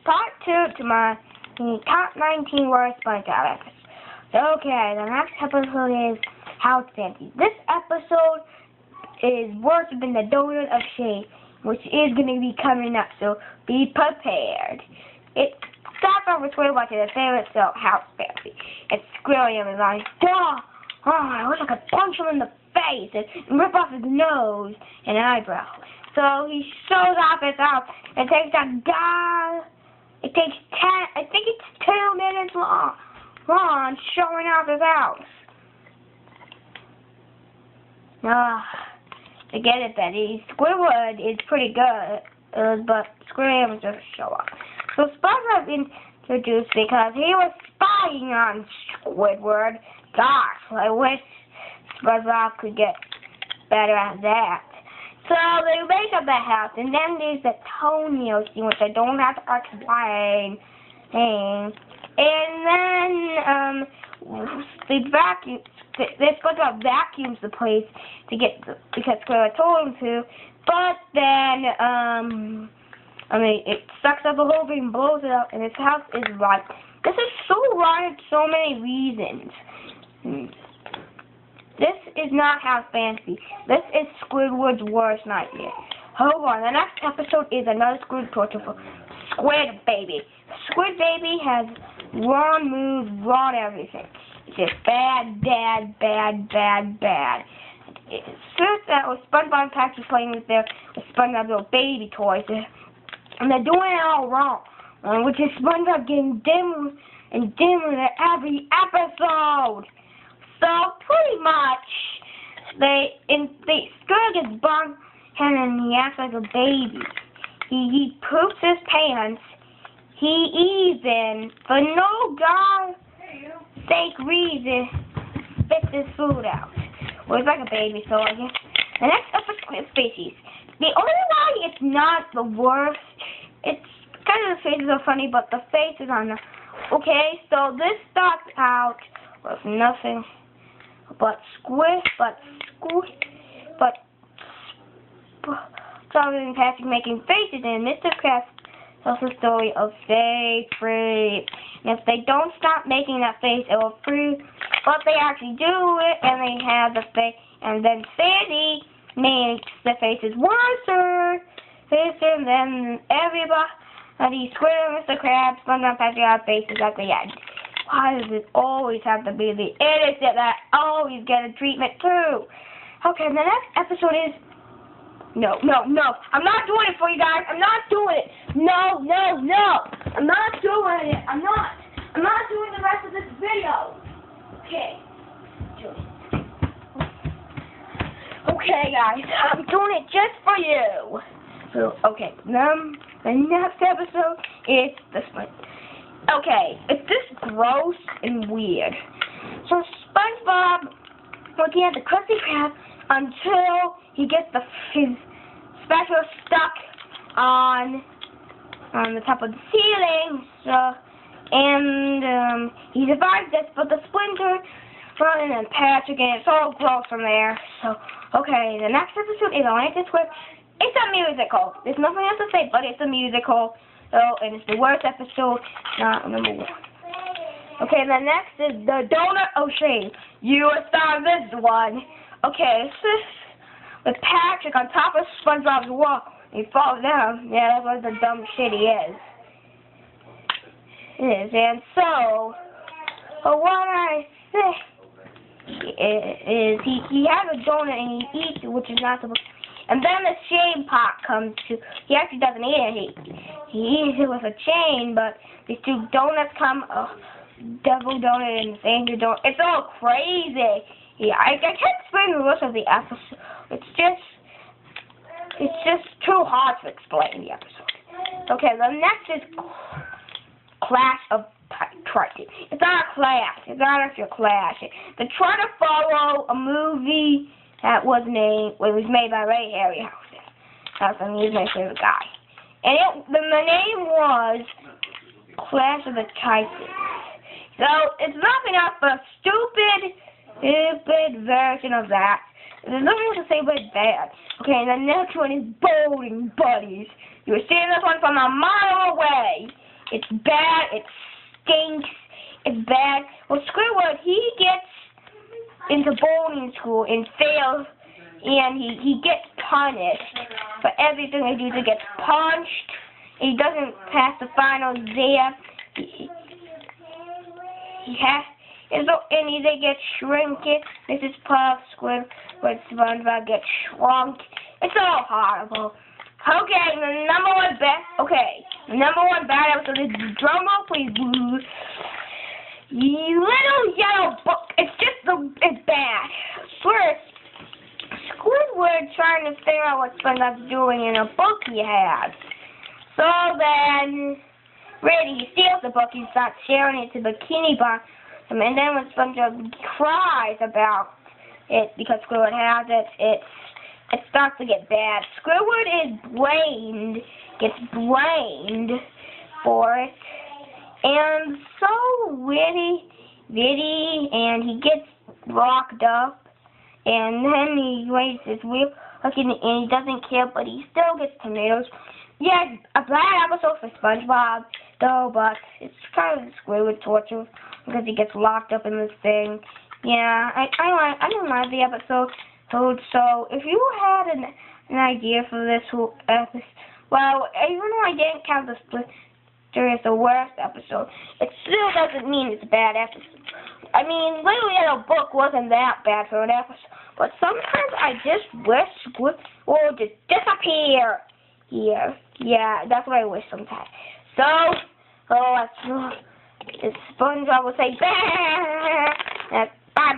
part 2 to my top 19 worst SpongeBob episodes. Okay, the next episode is House Fancy. This episode is worse than the Donut of Shame, which is going to be coming up, so be prepared. It starts off with Squid watching his favorite show, House Fancy. It's squirrely and like, duh! Oh, I wish I could punch him in the face and rip off his nose and eyebrow. So he shows off his house. It takes it takes 2 minutes long showing off his house. Forget it, Betty. Squidward is pretty good, but Squidward was just a show off. So SpongeBob was introduced because he was spying on Squidward. Gosh, I wish SpongeBob could get better at that. So they make up the house, and then there's the toenail scene, which I don't have to explain. And then SpongeBob vacuums the place because Squidward told him to. But then it sucks up the whole thing, blows it up, and his house is right. This is so wrong for so many reasons. This is not House Fancy. This is Squidward's worst nightmare. Hold on, the next episode is another Squid torture for Squid Baby. Squid Baby has wrong moves, wrong everything. It's just bad. It's just that with SpongeBob and Patrick playing with SpongeBob's little baby toys, and they're doing it all wrong, which is SpongeBob getting dimmer and dimmer every episode. So pretty much, Squid gets bumped and he acts like a baby. He poops his pants. He even, for no God-sake reason, spits his food out. Well, it's like a baby, so I guess. The next episode is Squid Species. The only why it's not the worst, it's kind of the faces are funny, but the faces are not. Okay, so this starts out with nothing but Charlie and Patrick making faces, and Mr. Krabs tells the story of stay free. And if they don't stop making that face, it will free. But they actually do it, and they have the face, and then Sandy makes the faces worse, and then everybody, Squid and Mr. Krabs, SpongeBob, Patrick have faces at the end. Why does it always have to be the innocent that always get a treatment too? Okay, the next episode is... No. I'm not doing it for you guys. I'm not doing it. No. I'm not doing it. I'm not doing the rest of this video. Okay. Okay, guys. I'm doing it just for you. So, okay. The next episode is this one. Okay, it's just gross and weird. So SpongeBob looking at the Krusty Krab until he gets his special stuck on the top of the ceiling. He survives this, but the Splinter running and Patrick, and it's all gross from there. So okay, the next episode is on this Squid. It's a musical. There's nothing else to say, but it's a musical. So, and it's the worst episode, not number 1. Okay, the next is the Donut of Shame. You will star this one. Okay, this is with Patrick on top of SpongeBob's wall. He falls down. Yeah, that's what the dumb shit he is. And so, what I say is he has a donut and he eats it, which is not supposed to. And then the shame pot comes to. He actually doesn't eat it. He eats it with a chain, but these 2 donuts come. Devil donut and angel donut. It's all crazy. Yeah, I can't explain the rest of the episode. It's just too hard to explain the episode. Okay, the next is Clash of Titans. It's not a clash. It's not actually a clash. They're trying to follow a movie that was made by Ray Harryhausen. He's my favorite guy. And the name was Clash of the Titans. So it's nothing else but a stupid version of that. There's nothing to say but bad. Okay, and the next one is Bowling Buddies. You were seeing this one from a mile away. It's bad. It stinks. It's bad. Well, Squidward, he gets into boarding school and fails, and he gets punished for everything he does. He gets punched. He doesn't pass the finals there. They get shrinking. Mrs. Puff, Squidward, SpongeBob get shrunk. It's all horrible. Okay, the number one bad episode is drumroll, please. You little yellow book. It's bad. First, Squidward trying to figure out what SpongeBob's doing in a book he has. So then, Reddy, he steals the book. He starts sharing it to Bikini Bottom. And then when SpongeBob cries about it because Squidward has it, it starts to get bad. Squidward gets blamed for it. And so Witty, and he gets locked up. And then he raises his wheel, and he doesn't care, but he still gets tomatoes. Yeah, a bad episode for SpongeBob, though, but it's kind of Squidward torture because he gets locked up in this thing. Yeah, I didn't like the episode. So if you had an idea for this whole episode, well, even though I didn't count the Splinter as the worst episode, it still doesn't mean it's a bad episode. I mean, Little Yellow Book wasn't that bad for an episode, but sometimes I just wish Squidward would just disappear. Yeah, that's what I wish sometimes. So, SpongeBob will say, bah! Bye-bye.